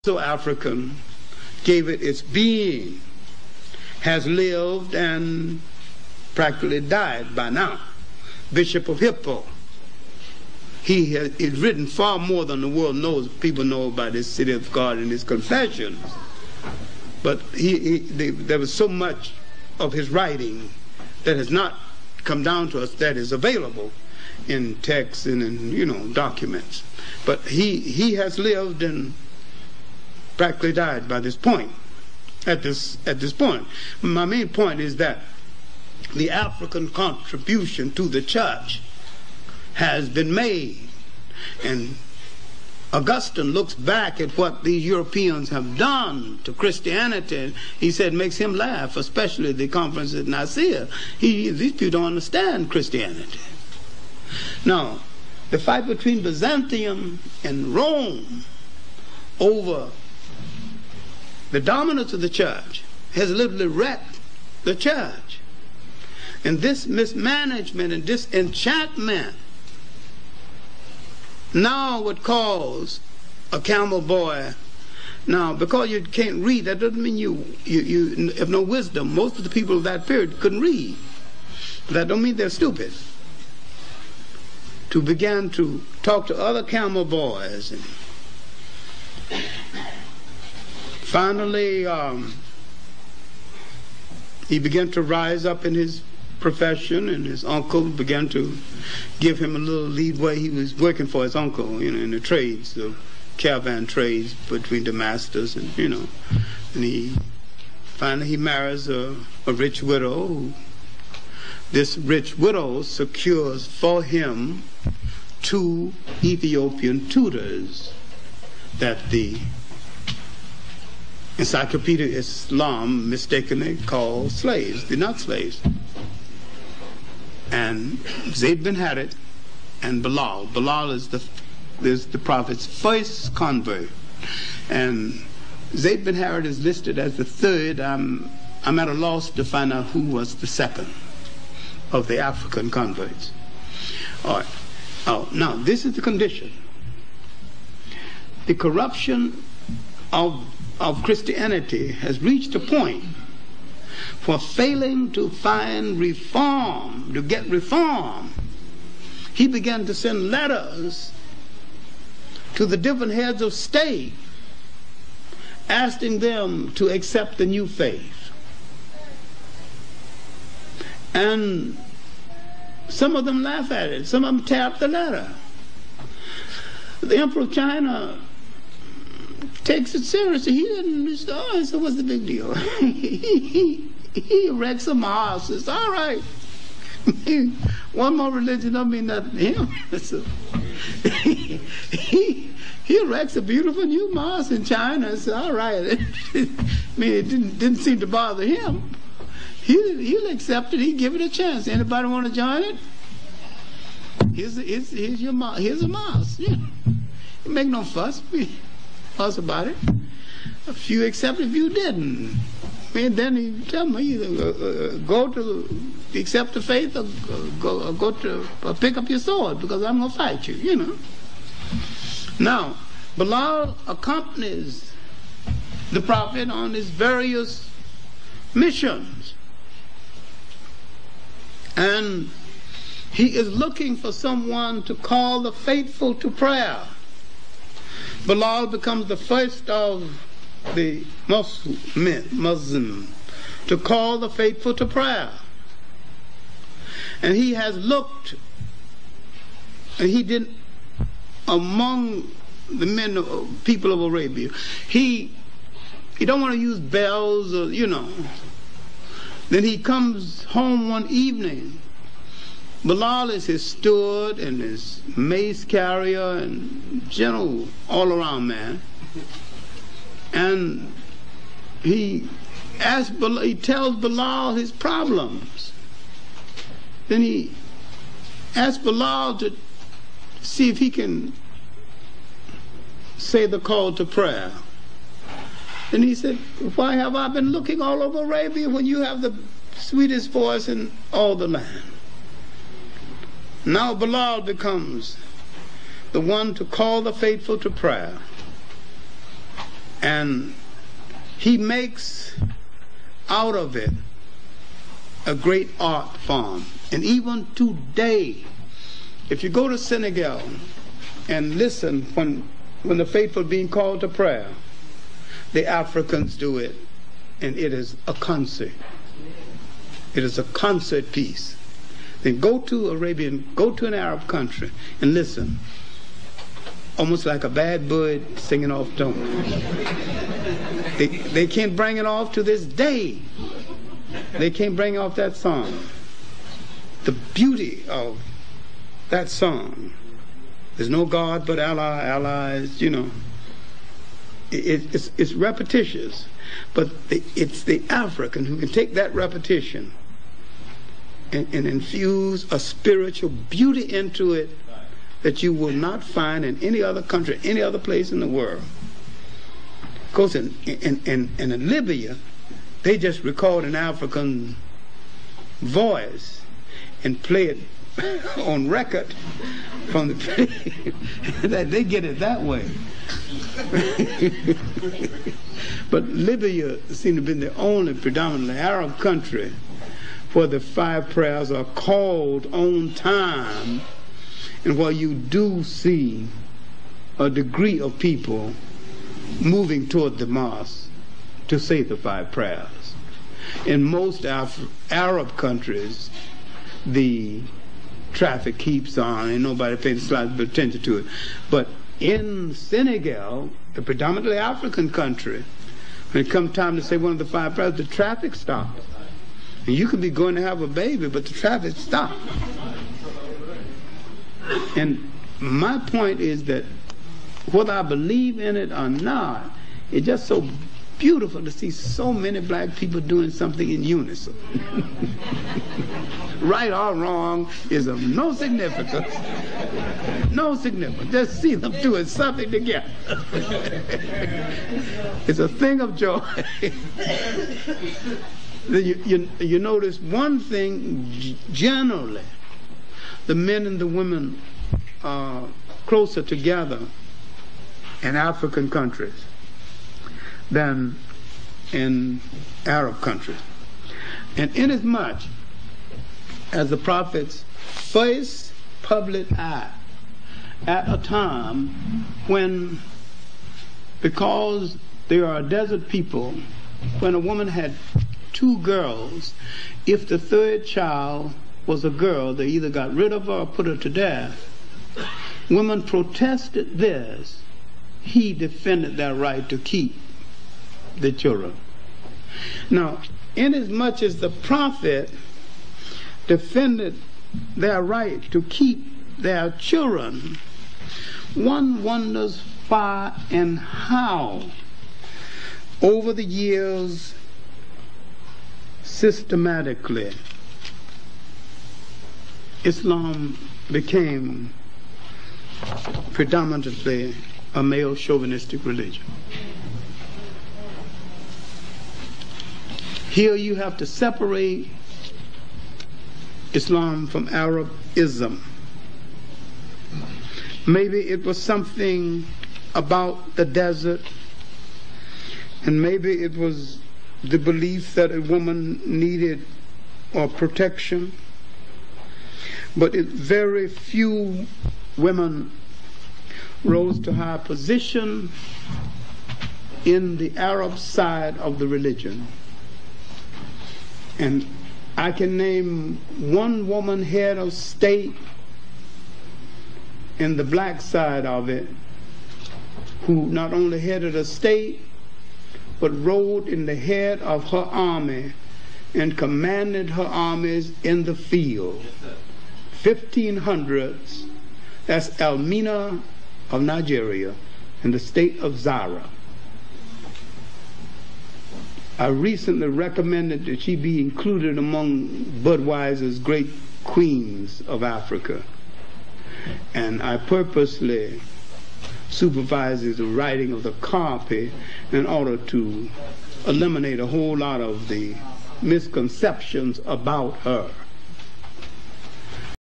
So African, gave it its being, has lived and practically died by now. Bishop of Hippo. He has written far more than the world knows. People know about his City of God and his confessions. But there was so much of his writing that has not come down to us that is available in texts and in documents. But he has lived and practically died by this point. At this point, my main point is that the African contribution to the church has been made, and Augustine looks back at what these Europeans have done to Christianity. He said, makes him laugh, especially the conference at Nicaea. These people don't understand Christianity. Now, the fight between Byzantium and Rome over the dominance of the church has literally wrecked the church. And this mismanagement and disenchantment now would cause a camel boy. Now, because you can't read, that doesn't mean you have no wisdom. Most of the people of that period couldn't read. That don't mean they're stupid. To begin to talk to other camel boys. And finally, he began to rise up in his profession, and his uncle began to give him a little leadway. He was working for his uncle, in the trades, the caravan trades between the masters, and and finally he marries a rich widow. This rich widow secures for him 2 Ethiopian tutors that the Encyclopedia of Islam mistakenly called slaves. They're not slaves. And Zayd bin Harith and Bilal. Bilal is the prophet's first convert. And Zayd bin Harith is listed as the third. I'm at a loss to find out who was the second of the African converts. All right. Oh, now, this is the condition. The corruption of Christianity has reached a point for failing to find reform, to get reform. He began to send letters to the different heads of state asking them to accept the new faith. And some of them laugh at it. Some of them tear up the letter. The Emperor of China takes it seriously. He didn't so what's the big deal? he erects a mosque. It's all right. One more religion don't mean nothing to him. So, he erects a beautiful new mosque in China. It's all right. I mean, it didn't seem to bother him. He'll accept it. He'll give it a chance. Anybody want to join it? Here's a mosque. Yeah. You make no fuss about it. A few accepted, a few didn't. And then he tell me either go to accept the faith or go to pick up your sword, because I'm going to fight you, Now, Bilal accompanies the prophet on his various missions. And he is looking for someone to call the faithful to prayer. Bilal becomes the first of the Muslim to call the faithful to prayer. And he has looked, and he didn't, among the people of Arabia, he don't want to use bells or, Then he comes home one evening. Bilal is his steward and his mace carrier and general all-around man. And he tells Bilal his problems. Then he asks Bilal to see if he can say the call to prayer. And he said, why have I been looking all over Arabia when you have the sweetest voice in all the land? Now Bilal becomes the one to call the faithful to prayer. And he makes out of it a great art form. And even today, if you go to Senegal and listen when the faithful being called to prayer, the Africans do it, and it is a concert. It is a concert piece. Then go to an Arab country and listen. Almost like a bad bird singing off tone. They can't bring it off to this day. They can't bring off that song. The beauty of that song. There's no God but Allah. Allah is, it's repetitious. But it's the African who can take that repetition and infuse a spiritual beauty into it that you will not find in any other country, any other place in the world. Because in Libya, they just record an African voice and play it on record from the they get it that way. But Libya seemed to have been the only predominantly Arab country where the 5 prayers are called on time, and where you do see a degree of people moving toward the mosque to say the 5 prayers. In most Arab countries, the traffic keeps on and nobody pays slight attention to it. But in Senegal, a predominantly African country, when it comes time to say one of the 5 prayers, the traffic stops. And you could be going to have a baby, but the traffic stops. And my point is that whether I believe in it or not, it's just so beautiful to see so many black people doing something in unison. Right or wrong is of no significance. No significance. Just see them doing something together. It's a thing of joy. You notice one thing generally. The men and the women are closer together in African countries than in Arab countries. And inasmuch as the prophet's first public act at a time when, because they are a desert people, when a woman had 2 girls, if the 3rd child was a girl, they either got rid of her or put her to death. Women protested this. He defended their right to keep the children. Now, inasmuch as the prophet defended their right to keep their children, one wonders why and how over the years systematically Islam became predominantly a male chauvinistic religion. Here you have to separate Islam from Arabism. Maybe it was something about the desert, and maybe it was the belief that a woman needed or protection, but very few women rose to high position in the Arab side of the religion. And I can name one woman head of state in the black side of it who not only headed a state but rode in the head of her army and commanded her armies in the field. 1500s, that's Elmina of Nigeria in the state of Zara. I recently recommended that she be included among Budweiser's great queens of Africa. And I purposely supervised the writing of the copy in order to eliminate a whole lot of the misconceptions about her.